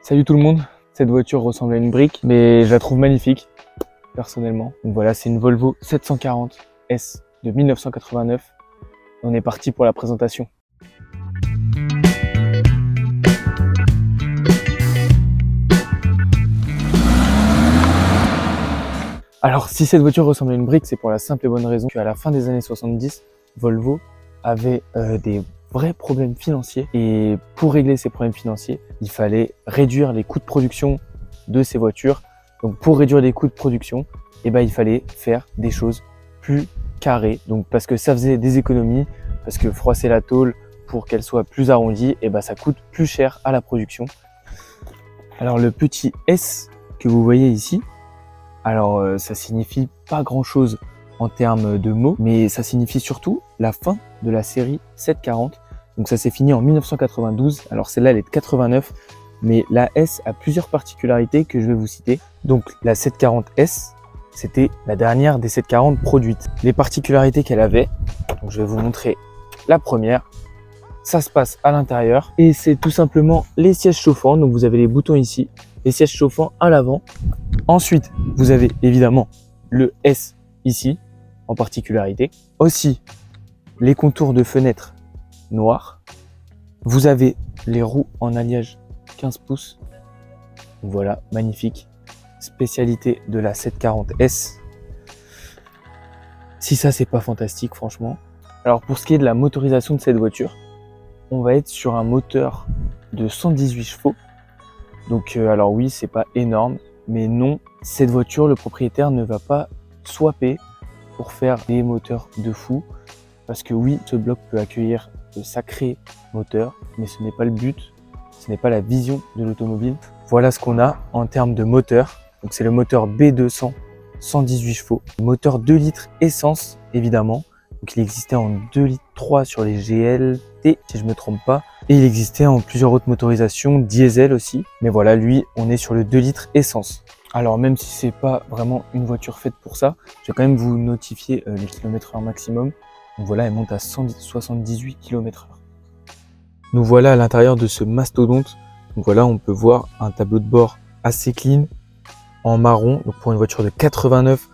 Salut tout le monde, cette voiture ressemble à une brique, mais je la trouve magnifique, personnellement. Donc voilà, c'est une Volvo 740 S de 1989. On est parti pour la présentation. Alors, si cette voiture ressemble à une brique, c'est pour la simple et bonne raison qu'à la fin des années 70, Volvo avait des vrais problèmes financiers. Et pour régler ces problèmes financiers, il fallait réduire les coûts de production de ces voitures. Donc, pour réduire les coûts de production, il fallait faire des choses plus carrées. Donc, parce que ça faisait des économies, parce que froisser la tôle pour qu'elle soit plus arrondie, ça coûte plus cher à la production. Alors, le petit S que vous voyez ici, alors ça signifie pas grand chose en termes de mots, mais ça signifie surtout la fin de la série 740. Donc ça s'est fini en 1992, alors celle-là elle est de 89, mais la S a plusieurs particularités que je vais vous citer. Donc la 740S, c'était la dernière des 740 produites. Les particularités qu'elle avait, donc je vais vous montrer la première. Ça se passe à l'intérieur et c'est tout simplement les sièges chauffants. Donc vous avez les boutons ici, les sièges chauffants à l'avant. Ensuite, vous avez évidemment le S ici, en particularité. Aussi, les contours de fenêtres noirs. Vous avez les roues en alliage 15 pouces. Voilà, magnifique. Spécialité de la 740S. Si ça, c'est pas fantastique, franchement. Alors, pour ce qui est de la motorisation de cette voiture, on va être sur un moteur de 118 chevaux. Donc, alors oui, c'est pas énorme. Mais non, cette voiture, le propriétaire ne va pas swapper pour faire des moteurs de fou. Parce que oui, ce bloc peut accueillir de sacrés moteurs, mais ce n'est pas le but, ce n'est pas la vision de l'automobile. Voilà ce qu'on a en termes de moteur. Donc c'est le moteur B200, 118 chevaux. Moteur 2 litres essence, évidemment. Donc il existait en 2 litres 3 sur les GLT, si je ne me trompe pas. Et il existait en plusieurs autres motorisations, diesel aussi. Mais voilà, lui, on est sur le 2 litres essence. Alors même si c'est pas vraiment une voiture faite pour ça, je vais quand même vous notifier les km/h maximum. Donc voilà, elle monte à 178 km/h. Nous voilà à l'intérieur de ce mastodonte. Donc voilà, on peut voir un tableau de bord assez clean, en marron. Donc pour une voiture de 89,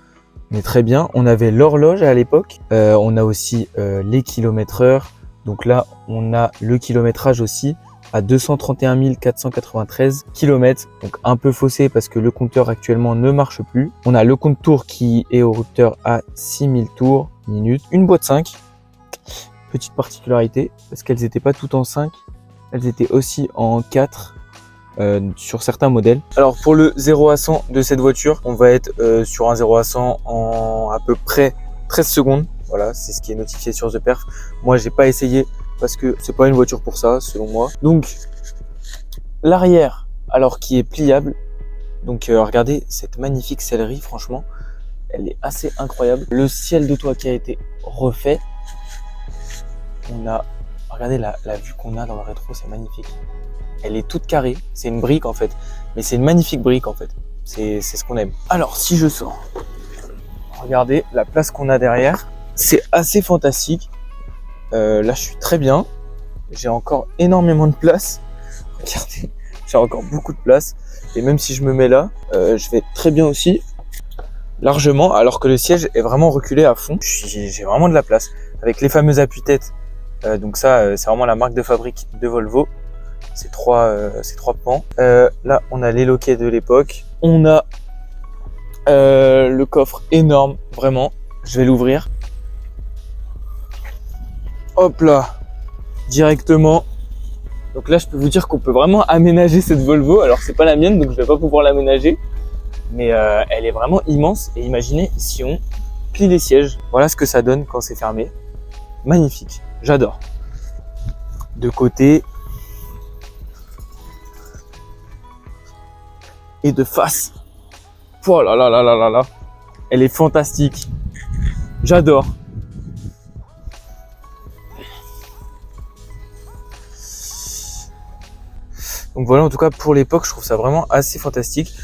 mais très bien. On avait l'horloge à l'époque. On a aussi les km/h. Donc là, on a le kilométrage aussi à 231 493 km. Donc un peu faussé parce que le compteur actuellement ne marche plus. On a le compte tours qui est au routeur à 6000 tours minutes. Une boîte 5. Petite particularité, parce qu'elles n'étaient pas toutes en 5. Elles étaient aussi en 4 sur certains modèles. Alors pour le 0 à 100 de cette voiture, on va être sur un 0 à 100 en à peu près 13 secondes. Voilà, c'est ce qui est notifié sur The Perf. Moi, j'ai pas essayé parce que c'est pas une voiture pour ça, selon moi. Donc, l'arrière, alors qui est pliable. Donc, regardez cette magnifique sellerie, franchement, elle est assez incroyable. Le ciel de toit qui a été refait. On a, regardez la vue qu'on a dans le rétro, c'est magnifique. Elle est toute carrée, c'est une brique en fait, mais c'est une magnifique brique en fait. C'est ce qu'on aime. Alors, si je sors, regardez la place qu'on a derrière. C'est assez fantastique. Là, je suis très bien. J'ai encore énormément de place. Regardez, j'ai encore beaucoup de place. Et même si je me mets là, je vais très bien aussi, largement, alors que le siège est vraiment reculé à fond. J'ai vraiment de la place. Avec les fameux appuis-têtes. Donc ça, c'est vraiment la marque de fabrique de Volvo. Ces trois pans. Là, on a les loquets de l'époque. On a le coffre énorme, vraiment. Je vais l'ouvrir. Hop là, directement. Donc là, je peux vous dire qu'on peut vraiment aménager cette Volvo. Alors, c'est pas la mienne, donc je vais pas pouvoir l'aménager. Mais elle est vraiment immense. Et imaginez si on plie les sièges. Voilà ce que ça donne quand c'est fermé. Magnifique, j'adore. De côté. Et de face. Oh là là là là là là. Elle est fantastique. J'adore. Donc voilà, en tout cas pour l'époque, je trouve ça vraiment assez fantastique.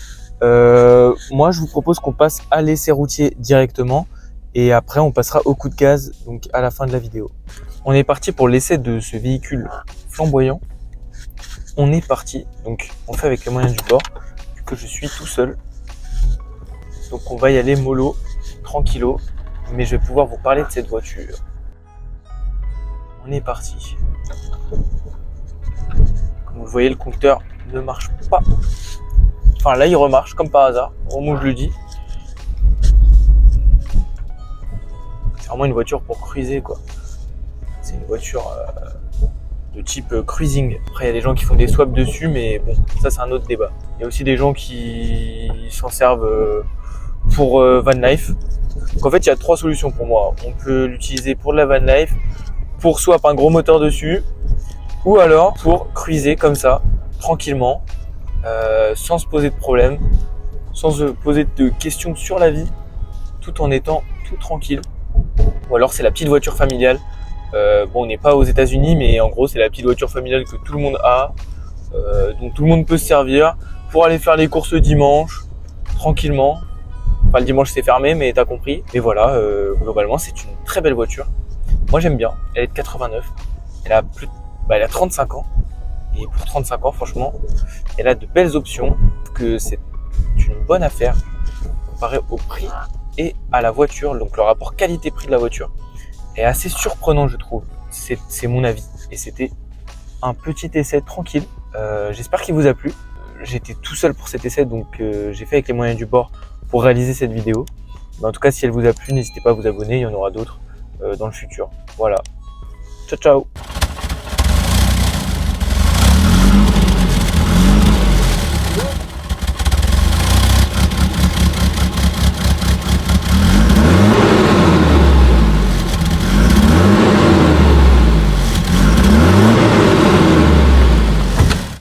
Moi, je vous propose qu'on passe à l'essai routier directement et après on passera au coup de gaz, donc à la fin de la vidéo. On est parti pour l'essai de ce véhicule flamboyant. on est parti. Donc on fait avec les moyens du bord, vu que je suis tout seul. Donc on va y aller mollo, tranquillo, mais je vais pouvoir vous parler de cette voiture. On est parti. Comme vous voyez, le compteur ne marche pas. Enfin là il remarche comme par hasard, au moment où je le dis. C'est vraiment une voiture pour cruiser quoi. C'est une voiture de type cruising. Après il y a des gens qui font des swaps dessus, mais bon, ça c'est un autre débat. Il y a aussi des gens qui s'en servent pour van life. Donc en fait il y a 3 solutions pour moi. On peut l'utiliser pour de la van life, pour swap un gros moteur dessus, ou alors pour cruiser comme ça, tranquillement, sans se poser de problème, sans se poser de questions sur la vie, tout en étant tout tranquille. Ou alors c'est la petite voiture familiale. Bon, on n'est pas aux États-Unis, mais en gros c'est la petite voiture familiale que tout le monde a, dont tout le monde peut se servir pour aller faire les courses le dimanche, tranquillement. Enfin le dimanche c'est fermé, mais t'as compris. Et voilà, globalement c'est une très belle voiture. Moi j'aime bien. Elle est de 89. Elle a 35 ans. Et pour 35 ans, franchement, elle a de belles options. Que c'est une bonne affaire comparé au prix et à la voiture. Donc le rapport qualité-prix de la voiture est assez surprenant, je trouve. C'est mon avis. Et c'était un petit essai tranquille. J'espère qu'il vous a plu. J'étais tout seul pour cet essai, donc j'ai fait avec les moyens du bord pour réaliser cette vidéo. Mais en tout cas, si elle vous a plu, n'hésitez pas à vous abonner. Il y en aura d'autres dans le futur. Voilà. Ciao, ciao.